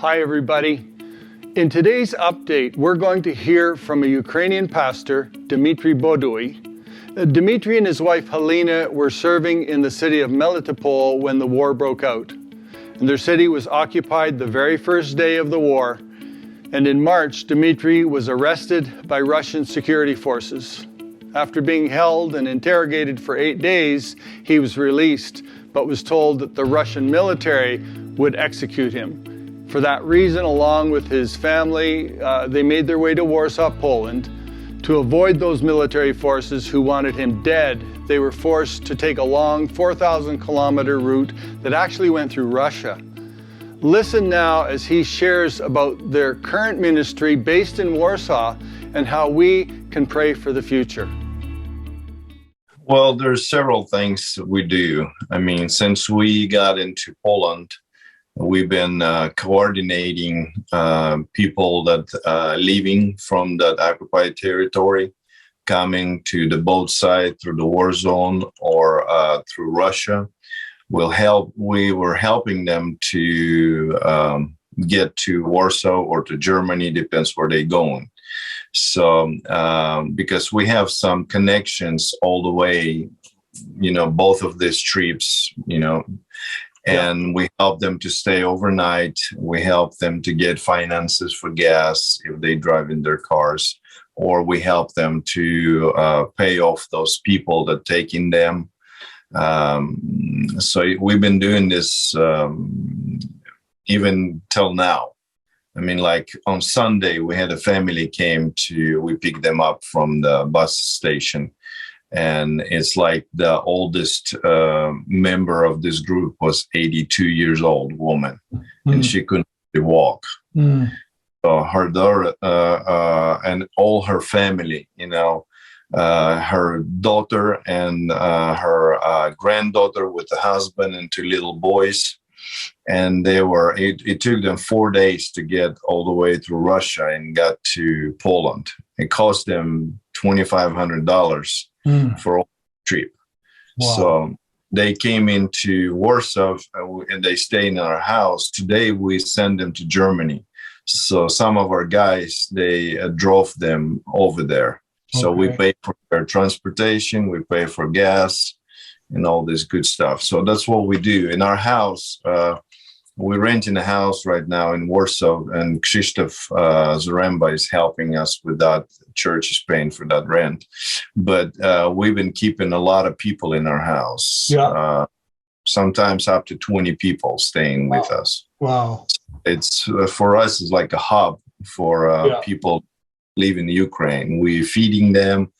Hi, everybody. In today's update, we're going to hear from a Ukrainian pastor, Dimitry. Dimitry and his wife, Helena, were serving in the city of Melitopol when the war broke out. And their city was occupied the very first day of the war. And in March, Dimitry was arrested by Russian security forces. After being held and interrogated for 8 days, he was released, but was told that the Russian military would execute him. For that reason, along with his family, they made their way to Warsaw, Poland. To avoid those military forces who wanted him dead, they were forced to take a long 4,000-kilometer route that actually went through Russia. Listen now as he shares about their current ministry based in Warsaw and how we can pray for the future. Well, there's several things we do. I mean, since we got into Poland, we've been coordinating people that leaving from that occupied territory, coming to the boat side through the war zone or through Russia. We were helping them to get to Warsaw or to Germany, depends where they're going. So because we have some connections all the way, both of these trips, and we help them to stay overnight. We help them to get finances for gas if they drive in their cars, or we help them to pay off those people that taking them. So we've been doing this even till now. I mean, like on Sunday, we had a family we picked them up from the bus station. And it's like the oldest member of this group was 82 years old woman, and she couldn't really walk. So her daughter and all her family, her daughter and her granddaughter with the husband and 2 little boys. And it took them 4 days to get all the way through Russia and got to Poland. It cost them $2,500 for all the trip. Wow. So they came into Warsaw and they stayed in our house. Today we send them to Germany. So some of our guys, they drove them over there. So we pay for their transportation, we pay for gas and all this good stuff. So that's what we do. In our house, we're renting a house right now in Warsaw, and Krzysztof Zaremba is helping us with that. Church is paying for that rent. But we've been keeping a lot of people in our house. Yeah. Sometimes up to 20 people staying with us. Wow. It's for us, it's like a hub for people leaving Ukraine. We're feeding them,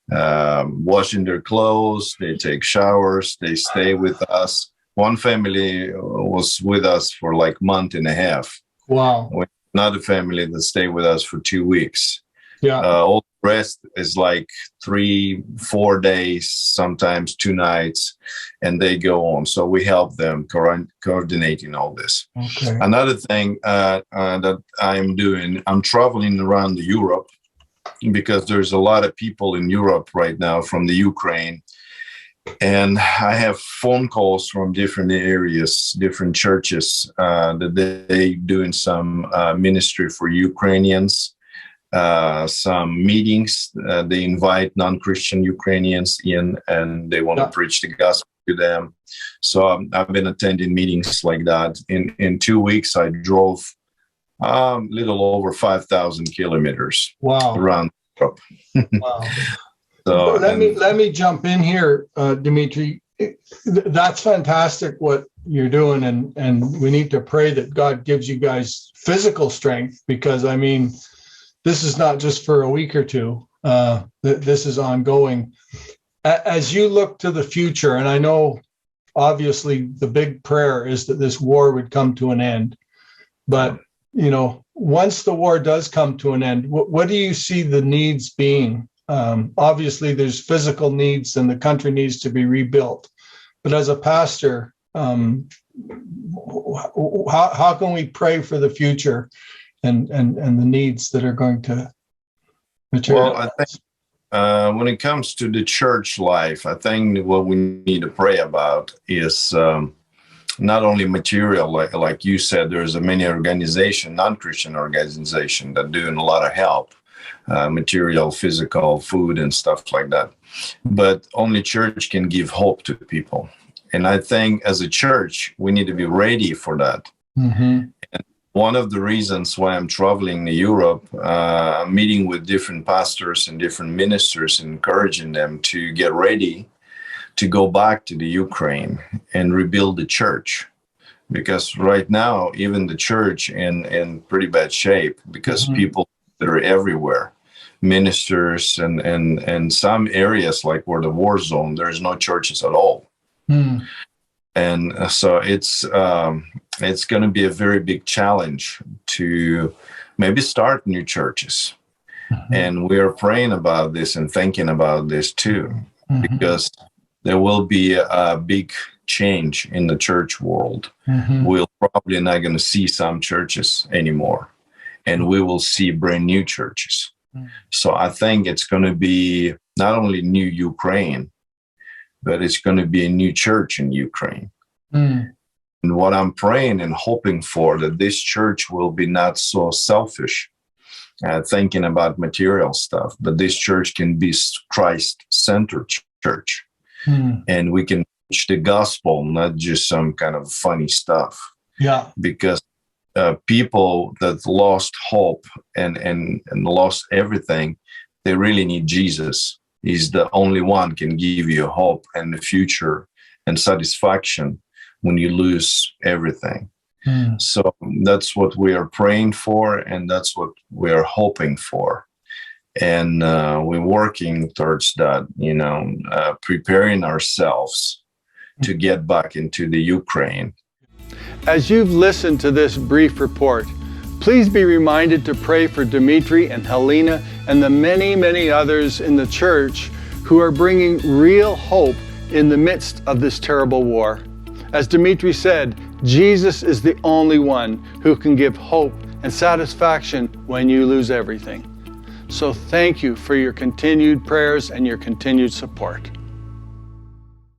washing their clothes, they take showers, they stay with us. One family was with us for like a month and a half. Wow. Another family that stayed with us for 2 weeks. Yeah. All the rest is like 3-4 days, sometimes 2 nights, and they go on. So we help them coordinating all this. Okay. Another thing that I'm doing, I'm traveling around Europe because there's a lot of people in Europe right now from the Ukraine. And I have phone calls from different areas, different churches that they doing some ministry for Ukrainians, some meetings. They invite non-Christian Ukrainians in, and they want to preach the gospel to them. So I've been attending meetings like that. In 2 weeks, I drove a little over 5,000 kilometers around Europe. Wow. So let me jump in here, Dimitry. That's fantastic what you're doing, and we need to pray that God gives you guys physical strength, because I mean, this is not just for a week or two. This is ongoing. As you look to the future, and I know obviously the big prayer is that this war would come to an end, but once the war does come to an end, what do you see the needs being? Obviously, there's physical needs, and the country needs to be rebuilt. But as a pastor, how can we pray for the future and the needs that are going to materialize? Well, I think when it comes to the church life, I think what we need to pray about is not only material, like you said, there's a many organization, non-Christian organization that doing a lot of help, material, physical, food and stuff like that. But only church can give hope to people. And I think as a church, we need to be ready for that. Mm-hmm. And one of the reasons why I'm traveling to Europe, meeting with different pastors and different ministers, encouraging them to get ready to go back to the Ukraine and rebuild the church. Because right now, even the church in pretty bad shape, because people that are everywhere, ministers and some areas like where the war zone, there's no churches at all. And so it's going to be a very big challenge to maybe start new churches. And we are praying about this and thinking about this too, because there will be a big change in the church world. We're probably not going to see some churches anymore, and we will see brand new churches. So I think it's going to be not only new Ukraine, but it's going to be a new church in Ukraine. And what I'm praying and hoping for, that this church will be not so selfish, thinking about material stuff, but this church can be Christ-centered church. And we can preach the gospel, not just some kind of funny stuff. Yeah. Because people that lost hope and lost everything, they really need Jesus. He's the only one can give you hope and the future and satisfaction when you lose everything. So that's what we are praying for, and that's what we are hoping for. And we're working towards that, preparing ourselves to get back into the Ukraine. As you've listened to this brief report, please be reminded to pray for Dimitry and Helena and the many, many others in the church who are bringing real hope in the midst of this terrible war. As Dimitry said, Jesus is the only one who can give hope and satisfaction when you lose everything. So thank you for your continued prayers and your continued support.